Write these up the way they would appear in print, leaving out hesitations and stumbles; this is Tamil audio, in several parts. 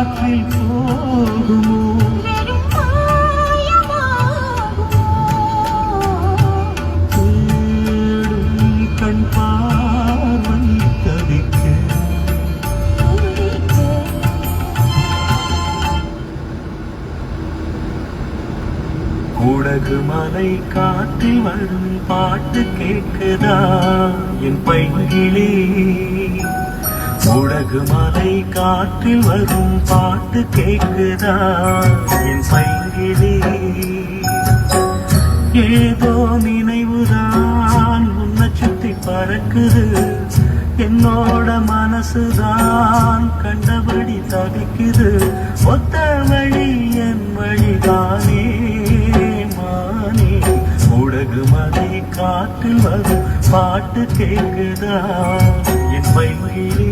காற்றில் போகுமோ தேடும் கண் பார்வை தவிக்க குடகு மலை காற்றில் வரும் பாட்டு கேட்குதா என் பைங்கிலே குடகு மலை காற்றில் வரும் பாட்டு கேட்குதா என் பைங்கிலே ஏதோ நினைவுதான் உன்னை சுத்தி பறக்குது என்னோட மனசுதான் கண்டபடி தவிக்குது ஒத்த வழி என் வழிதானே மானே குடகு மலை காற்றில் வரும் பாட்டு கேட்குதா என் பைங்கிலே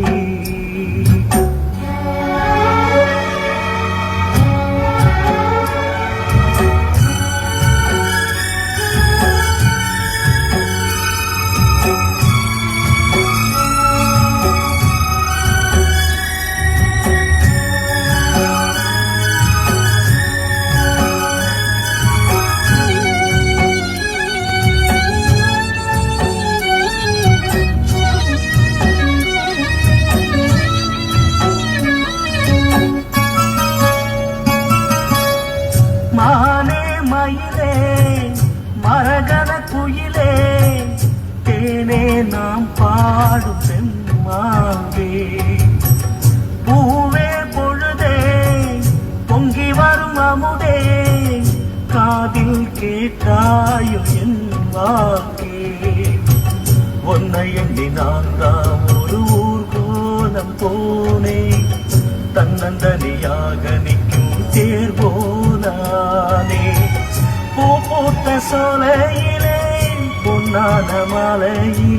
மானே மயிலே மரகத குயிலே தேனே நாம் பாடும் செம்மாவே பூவே பொழுதே பொங்கி வரும் அமுதே காதில் கேட்டாயோ என் வாக்கே ஒன்னை எண்ணி நான் தான் ஒரு ஊர்கோலம் போனே தன்னந்தனியாக நிற்கும் தேர்வோனானே பூ பூத்த சோலையிலே பொன்னான மாலையிலே